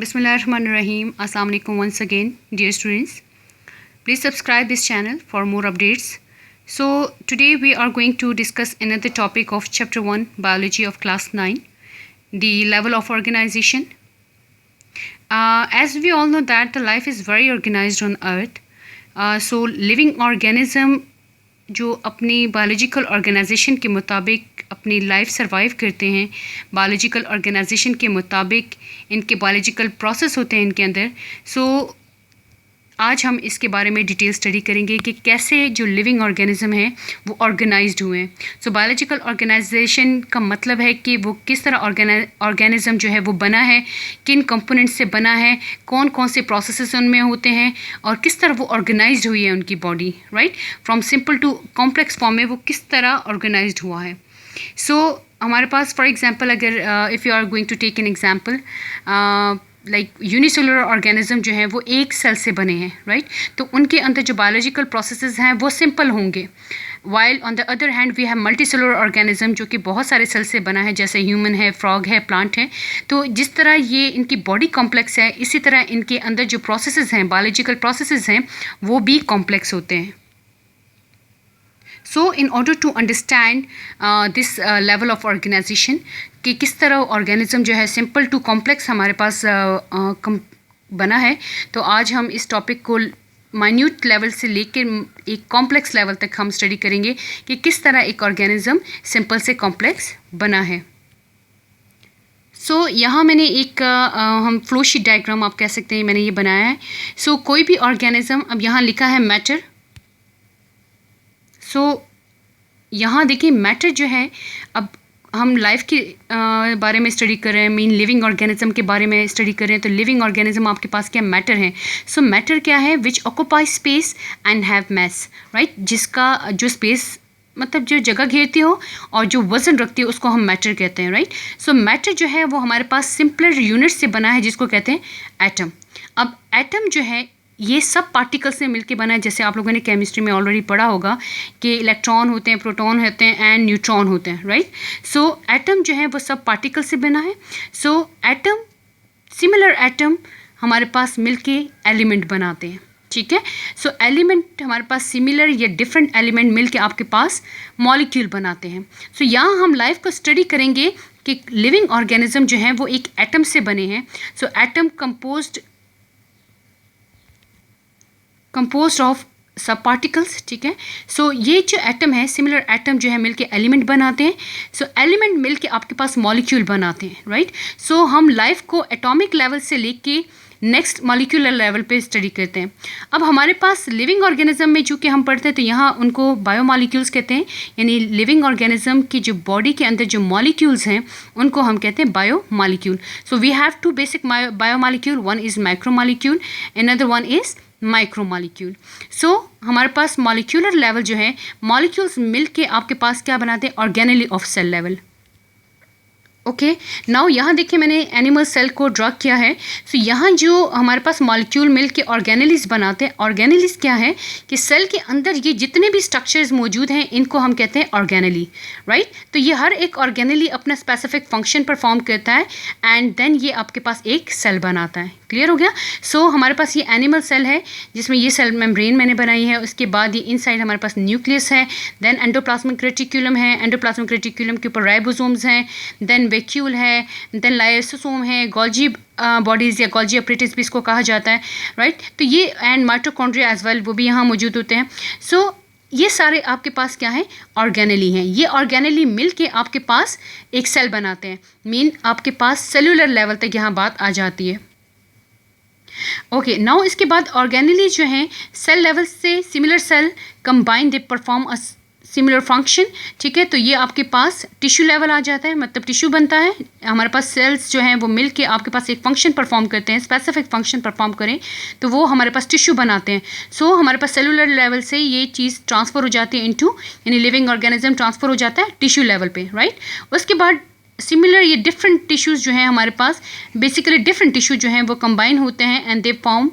Bismillahirrahmanirrahim. Assalamu alaikum once again, dear students. Please subscribe this channel for more updates. So today we are going to discuss another topic of chapter 1 biology of class 9, the level of organization. As we all know that the life is very organized on earth. So living organism जो अपनी biological organisation के मुताबिक अपनी life survive करते हैं, biological organisation के मुताबिक इनके बायोलॉजिकल प्रोसेस होते हैं इनके अंदर. सो आज हम इसके बारे में डिटेल स्टडी करेंगे कि कैसे जो लिविंग ऑर्गेनिज्म है वो ऑर्गेनाइज्ड हुए हैं. सो बायोलॉजिकल ऑर्गेनाइजेशन का मतलब है कि वो किस तरह ऑर्गेनिज्म जो है वो बना है, किन कंपोनेंट से बना है, कौन कौन से प्रोसेसेस उनमें होते हैं और किस तरह वो ऑर्गेनाइज्ड हुई है उनकी body, right, from simple to complex form में वो किस तरह ऑर्गेनाइज्ड हुआ है. सो हमारे पास फॉर एग्जांपल अगर if you are going to take an example like unicellular organism जो है वो एक सेल से बने हैं, राइट. तो उनके अंदर जो बायोलॉजिकल प्रोसेसेस हैं वो सिंपल होंगे. While on the other hand we have multicellular organism जो कि बहुत सारे सेल से बना है, जैसे ह्यूमन है, फ्रॉग है, प्लांट है. तो जिस तरह ये इनकी बॉडी कॉम्प्लेक्स है, इसी तरह इनके अंदर जो प्रोसेसेस हैं, बायोलॉजिकल प्रोसेसेस हैं, वो भी कॉम्प्लेक्स होते हैं. So in order to understand this level of organization कि किस तरह ऑर्गेनिज्म जो है सिंपल टू कॉम्प्लेक्स हमारे पास बना है, तो आज हम इस टॉपिक को माइन्यूट लेवल से लेकर एक कॉम्प्लेक्स लेवल तक हम स्टडी करेंगे कि किस तरह एक ऑर्गेनिज्म सिंपल से कॉम्प्लेक्स बना है. सो यहाँ मैंने एक हम फ्लो शीट डायग्राम आप कह सकते हैं मैंने ये बनाया है. सो कोई भी ऑर्गेनिज्म, अब यहाँ लिखा है मैटर. सो यहाँ देखिए मैटर जो है, अब हम लाइफ के बारे में स्टडी कर रहे हैं, मीन लिविंग ऑर्गेनिज्म के बारे में स्टडी कर रहे हैं. तो लिविंग ऑर्गेनिज्म आपके पास क्या मैटर है. सो मैटर क्या है, which occupy space and have mass, right, जिसका जो स्पेस मतलब जो जगह घेरती हो और जो वज़न रखती है उसको हम मैटर कहते हैं, राइट. सो मैटर जो है वो हमारे पास सिंपलर यूनिट से बना है जिसको कहते हैं एटम. अब एटम जो है ये सब पार्टिकल से मिलके बना है. जैसे आप लोगों ने केमिस्ट्री में ऑलरेडी पढ़ा होगा कि इलेक्ट्रॉन होते हैं, प्रोटॉन होते हैं एंड न्यूट्रॉन होते हैं, राइट. सो एटम जो है वो सब पार्टिकल से बना है. सो एटम, सिमिलर एटम हमारे पास मिलके एलिमेंट बनाते हैं, ठीक है. सो एलिमेंट हमारे पास सिमिलर या डिफरेंट एलिमेंट मिलके आपके पास मॉलिक्यूल बनाते हैं. सो यहाँ हम लाइफ को स्टडी करेंगे कि लिविंग ऑर्गेनिज्म जो है वो एक एटम से बने हैं. सो एटम कंपोज्ड ऑफ सब पार्टिकल्स, ठीक है. सो ये जो एटम है, सिमिलर एटम जो है मिलके एलिमेंट बनाते हैं. सो एलिमेंट मिलके आपके पास मॉलिक्यूल बनाते हैं, राइट. सो हम लाइफ को एटॉमिक लेवल से लेके नेक्स्ट मॉलिक्यूलर लेवल पे स्टडी करते हैं. अब हमारे पास लिविंग ऑर्गेनिज्म में जो कि हम पढ़ते हैं तो यहाँ उनको बायोमॉलिक्यूल्स कहते हैं, यानी लिविंग ऑर्गेनिज्म की जो बॉडी के अंदर जो मॉलिक्यूल्स हैं उनको हम कहते हैं biomolecule. So we have two basic biomolecule, one is micromolecule, another one is micromolecule. So हमारे पास मॉलिक्यूलर लेवल जो है, मॉलिक्यूल्स मिलके आपके पास क्या बनाते हैं, organelle of cell level. Okay, now यहाँ देखिए मैंने एनिमल सेल को ड्रॉ किया है. सो यहाँ जो हमारे पास मॉलिक्यूल मिलके ऑर्गेनेलिस बनाते हैं. ऑर्गेनेलिस क्या है कि सेल के अंदर ये जितने भी स्ट्रक्चर्स मौजूद हैं इनको हम कहते हैं ऑर्गेनेली, राइट. तो ये हर एक ऑर्गेनेली अपना स्पेसिफिक फंक्शन परफॉर्म करता है एंड देन ये आपके पास एक सेल बनाता है. क्लियर हो गया. सो हमारे पास ये एनिमल सेल है जिसमें ये सेल मेम्ब्रेन मैंने बनाई है. उसके बाद ये इनसाइड हमारे पास न्यूक्लियस है, देन एंडोप्लाज्मिक रेटिक्यूलम है, एंडोप्लाज्मिक रेटिक्यूलम के ऊपर राइबोसोम्स हैं, देन वैक्यूल है, देन लाइसोसोम है, गोल्जी बॉडीज़ या गोल्जी अपरेटस भी इसको कहा जाता है, राइट. तो ये एंड माइटोकॉन्ड्रिया एज वेल वो भी यहाँ मौजूद होते हैं. सो ये सारे आपके पास क्या है, ऑर्गेनेली हैं. ये ऑर्गेनेली मिल के आपके पास एक सेल बनाते हैं. मीन आपके पास सेलुलर लेवल तक यहाँ बात आ जाती है. ओके, नाउ इसके बाद ऑर्गेनेली जो हैं सेल लेवल से similar cell combine, they perform a similar function, ठीक है. तो ये आपके पास टिश्यू लेवल आ जाता है, मतलब टिश्यू बनता है. हमारे पास सेल्स जो हैं वो मिल के आपके पास एक फंक्शन परफॉर्म करते हैं, स्पेसिफिक फंक्शन परफॉर्म करें तो वो हमारे पास टिश्यू बनाते हैं. सो हमारे पास सेलुलर लेवल से ये चीज़ ट्रांसफ़र हो जाती है इनटू, यानी लिविंग ऑर्गेनिज्म ट्रांसफ़र हो जाता है टिश्यू लेवल पे, राइट. उसके बाद सिमिलर ये डिफरेंट टिश्यूज़ जो हैं हमारे पास, बेसिकली डिफरेंट टिश्यू जो हैं वो कंबाइन होते हैं एंड दे फॉर्म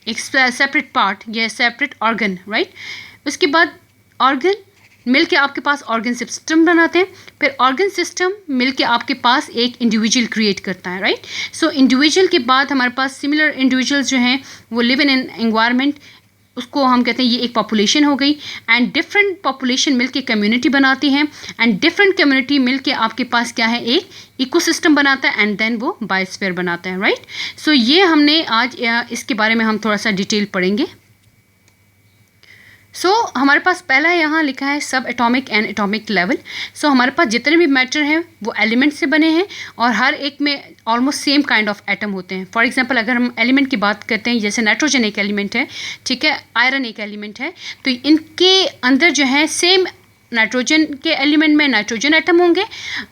एक सेपरेट पार्ट या सेपरेट ऑर्गन, राइट. उसके बाद ऑर्गन मिलके आपके पास ऑर्गन सिस्टम बनाते हैं, फिर ऑर्गन सिस्टम मिलके आपके पास एक इंडिविजुअल क्रिएट करता है, राइट। सो इंडिविजुअल के बाद हमारे पास सिमिलर इंडिविजुअल्स जो हैं वो लिव इन एन एनवायरनमेंट, उसको हम कहते हैं ये एक पॉपुलेशन हो गई, एंड डिफरेंट पॉपुलेशन मिलके कम्युनिटी बनाती हैं, एंड डिफरेंट कम्युनिटी मिलके आपके पास क्या है, एक इकोसिस्टम बनाता है, एंड देन वो बायोस्फीयर बनाता है, राइट। सो ये हमने आज इसके बारे में हम थोड़ा सा डिटेल पढ़ेंगे। सो हमारे पास पहला यहाँ लिखा है सब एटॉमिक एंड एटॉमिक लेवल। सो हमारे पास जितने भी मैटर हैं वो एलिमेंट से बने हैं, और हर एक में almost same kind of atom होते हैं। फॉर एग्जांपल अगर हम एलिमेंट की बात करते हैं, जैसे नाइट्रोजन एक एलिमेंट है, ठीक है, आयरन एक एलिमेंट है, तो इनके अंदर जो है सेम नाइट्रोजन के एलिमेंट में नाइट्रोजन एटम होंगे,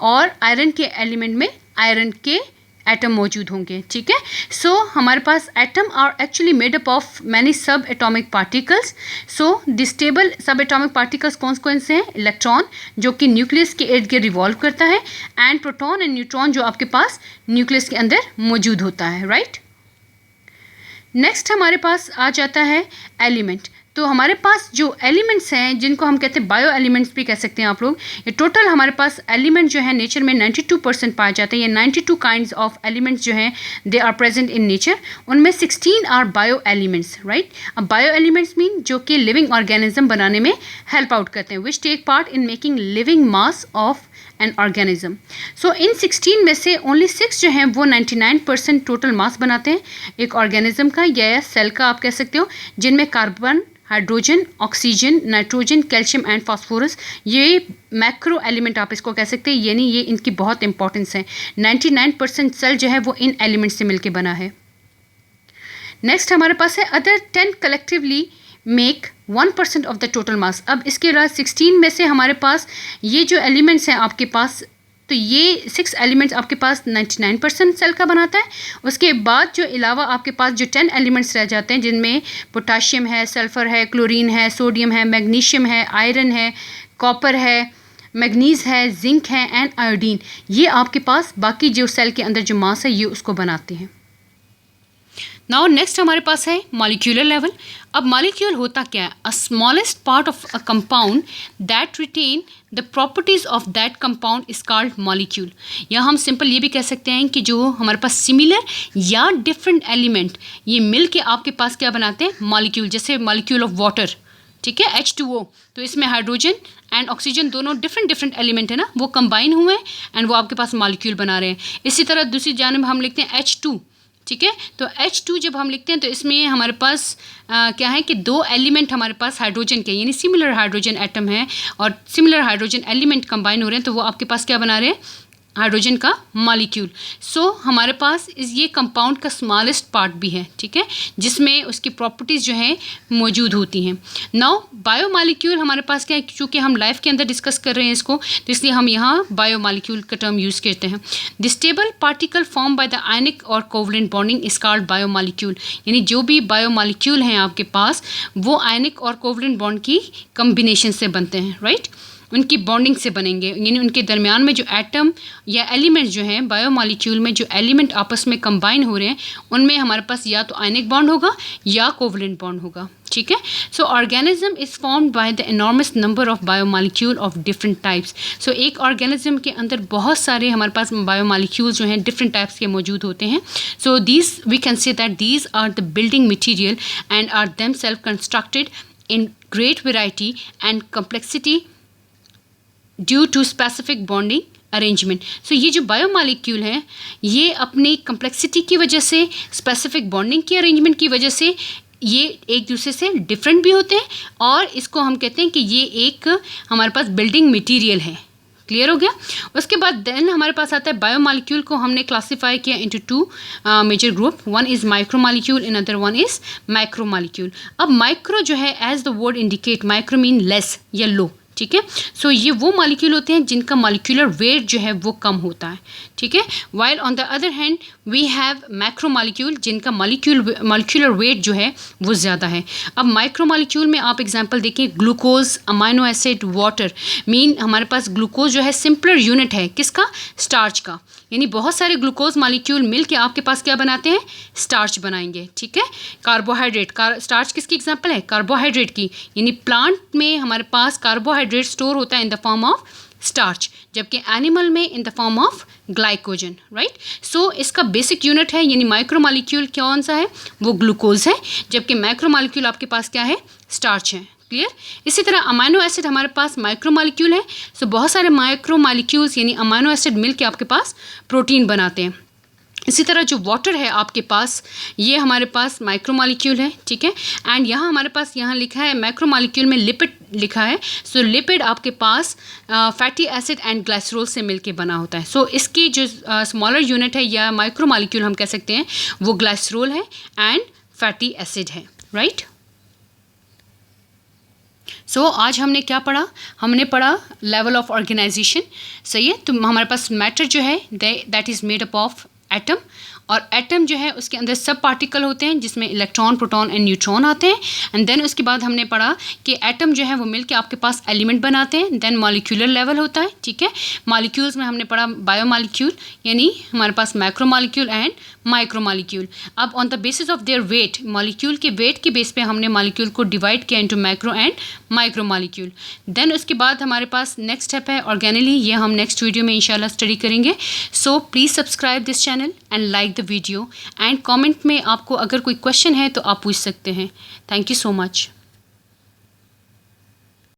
और आयरन के एलिमेंट में आयरन के एटम मौजूद होंगे, ठीक है। सो हमारे पास atom are actually made up of many sub atomic particles. So the stable sub atomic particles कौन कौन से हैं? इलेक्ट्रॉन जो कि न्यूक्लियस के इर्द गिर्द रिवॉल्व करता है, एंड प्रोटॉन एंड न्यूट्रॉन जो आपके पास न्यूक्लियस के अंदर मौजूद होता है, राइट। नेक्स्ट हमारे पास आ जाता है एलिमेंट। तो हमारे पास जो एलिमेंट्स हैं जिनको हम कहते हैं बायो एलिमेंट्स भी कह सकते हैं आप लोग, ये टोटल हमारे पास एलिमेंट जो है नेचर में 92% पाए जाते हैं। ये 92 काइंड्स ऑफ एलिमेंट्स जो हैं they are present in nature, उनमें 16 आर बायो एलिमेंट्स, राइट। अब बायो एलिमेंट्स मीन जो कि लिविंग ऑर्गेनिज्म बनाने में हेल्प आउट करते हैं, which take part in making living mass of an organism. So in 16 में से ओनली 6 जो हैं वो 99% टोटल मास बनाते हैं एक ऑर्गेनिज्म का या सेल का आप कह सकते हो, जिनमें carbon, hydrogen, oxygen, nitrogen, calcium and phosphorus, ये मैक्रो एलिमेंट आप इसको कह सकते हैं, यानी ये इनकी बहुत इंपॉर्टेंस है। 99% सेल जो है वो इन एलिमेंट से मिलके बना है। नेक्स्ट हमारे पास है other 10 collectively make 1% of the total mass. अब इसके बाद 16 में से हमारे पास ये जो एलिमेंट्स हैं आपके पास, तो ये 6 एलिमेंट्स आपके पास 99% सेल का बनाता है। उसके बाद जो अलावा आपके पास जो 10 एलिमेंट्स रह जाते हैं, जिनमें पोटाशियम है, सल्फ़र है, क्लोरीन है, सोडियम है, मैग्नीशियम है, आयरन है, कॉपर है, मैग्नीज़ है, जिंक है एंड आयोडीन, ये आपके पास बाकी जो सेल के अंदर जो मास है ये उसको बनाते हैं। नाउ नेक्स्ट हमारे पास है मॉलिक्यूलर लेवल। अब मॉलिक्यूल होता क्या है? A smallest part of a compound that retain the properties of that compound is called molecule. या हम सिंपल ये भी कह सकते हैं कि जो हमारे पास सिमिलर या डिफरेंट एलिमेंट ये मिल के आपके पास क्या बनाते हैं? मॉलिक्यूल। जैसे मॉलिक्यूल ऑफ वाटर, ठीक है, H2O, तो इसमें हाइड्रोजन एंड ऑक्सीजन दोनों डिफरेंट एलिमेंट है ना, वो कंबाइन हुए हैं एंड वो आपके पास मॉलिक्यूल बना रहे हैं। इसी तरह दूसरी जानिब हम लिखते हैं H2, ठीक है, तो H2 जब हम लिखते हैं तो इसमें हमारे पास क्या है कि 2 एलिमेंट हमारे पास हाइड्रोजन के, यानी सिमिलर हाइड्रोजन एटम है और सिमिलर हाइड्रोजन एलिमेंट कंबाइन हो रहे हैं, तो वो आपके पास क्या बना रहे हैं? हाइड्रोजन का मॉलिक्यूल। सो हमारे पास ये कंपाउंड का स्मॉलेस्ट पार्ट भी है, ठीक है, जिसमें उसकी प्रॉपर्टीज़ जो हैं मौजूद होती हैं। नाउ बायो मॉलिक्यूल हमारे पास क्या है, चूँकि हम लाइफ के अंदर डिस्कस कर रहे हैं इसको, तो इसलिए हम यहाँ बायो मॉलिक्यूल का टर्म यूज़ करते हैं। The stable particle form by the ionic और covalent bonding is called bio molecule. यानी जो भी बायो मॉलिक्यूल हैं आपके पास वो आयनिक और कोवलेंट बॉन्ड की कम्बिनेशन से बनते हैं, राइट, उनकी बॉन्डिंग से बनेंगे, यानी उनके दरमियान में जो एटम या एलिमेंट जो हैं बायो मॉलिक्यूल में जो एलिमेंट आपस में कंबाइन हो रहे हैं उनमें हमारे पास या तो आयनिक बॉन्ड होगा या कोवलेंट बॉन्ड होगा, ठीक है। So organism is formed by the enormous number of bio molecule of different types. So एक ऑर्गेनिज्म के अंदर बहुत सारे हमारे पास बायो मॉलिक्यूल जो हैं डिफरेंट टाइप्स के मौजूद होते हैं। So these we can say that these are the building material and are themselves constructed in great variety and complexity due to specific bonding arrangement. So ये जो biomolecule हैं ये अपनी कम्प्लेक्सिटी की वजह से, स्पेसिफिक बॉन्डिंग की arrangement की वजह से ये एक दूसरे से डिफरेंट भी होते हैं, और इसको हम कहते हैं कि ये एक हमारे पास बिल्डिंग मटीरियल है। क्लियर हो गया? उसके बाद देन हमारे पास आता है बायोमॉलिक्यूल को हमने क्लासीफाई किया into 2 major group. One is micromolecule, another one is macromolecule. अब माइक्रो जो है as the word indicate, micro mean less या लो, ठीक है। सो ये वो मॉलिक्यूल होते हैं जिनका मॉलिक्यूलर वेट जो है वो कम होता है, ठीक है। While on the other hand we have macro molecule जिनका मॉलिक्यूलर वेट जो है वो ज़्यादा है। अब माइक्रो मॉलिक्यूल में आप एग्जांपल देखिए, glucose, amino acid, water. Mean हमारे पास ग्लूकोज जो है सिंपलर यूनिट है किसका? स्टार्च का, यानी बहुत सारे ग्लूकोज मॉलिक्यूल मिल के आपके पास क्या बनाते हैं, स्टार्च बनाएंगे, ठीक है। कार्बोहाइड्रेट, स्टार्च किसकी एग्जांपल है, कार्बोहाइड्रेट की, यानी प्लांट में हमारे पास कार्बोहाइड्रेट स्टोर होता है in the form of starch, जबकि एनिमल में in the form of glycogen, right. So इसका बेसिक यूनिट है, यानी माइक्रो मॉलिक्यूल कौन सा है, वो ग्लूकोज है, जबकि मैक्रो मॉलिक्यूल आपके पास क्या है, स्टार्च है, क्लियर। इसी तरह अमाइनो एसिड हमारे पास माइक्रो मॉलिक्यूल है। सो बहुत सारे माइक्रो मॉलिक्यूल्स यानी अमाइनो एसिड मिल के आपके पास प्रोटीन बनाते हैं। इसी तरह जो वाटर है आपके पास, ये हमारे पास माइक्रो मॉलिक्यूल है, ठीक है। एंड यहाँ हमारे पास यहाँ लिखा है मैक्रो मॉलिक्यूल में लिपिड लिखा है। सो लिपिड आपके पास फैटी एसिड एंड ग्लाइसरोल से मिलके बना होता है। सो इसकी जो स्मॉलर यूनिट है या माइक्रो मॉलिक्यूल हम कह सकते हैं, वो ग्लाइसरोल है एंड फैटी एसिड है, राइट। सो आज हमने क्या पढ़ा, हमने पढ़ा लेवल ऑफ ऑर्गेनाइजेशन, सही है। तो हमारे पास मैटर जो है that is made up of atom, और एटम जो है उसके अंदर सब पार्टिकल होते हैं जिसमें इलेक्ट्रॉन, प्रोटॉन एंड न्यूट्रॉन आते हैं। एंड देन उसके बाद हमने पढ़ा कि एटम जो है वो मिलके आपके पास एलिमेंट बनाते हैं। देन मॉलिक्यूलर लेवल होता है, ठीक है। मॉलिक्यूल्स में हमने पढ़ा बायोमॉलिक्यूल, यानी हमारे पास macro molecule and micro molecule. अब on the basis of their weight, molecule के वेट के बेस पे हमने मॉलिक्यूल को डिवाइड किया into macro and micro molecule. Then उसके बाद हमारे पास नेक्स्ट स्टेप है ऑर्गेनेली, ये हम नेक्स्ट वीडियो में इंशाल्लाह स्टडी करेंगे। So please subscribe this channel and like the video, and comment में आपको अगर कोई क्वेश्चन है तो आप पूछ सकते हैं। Thank you so much.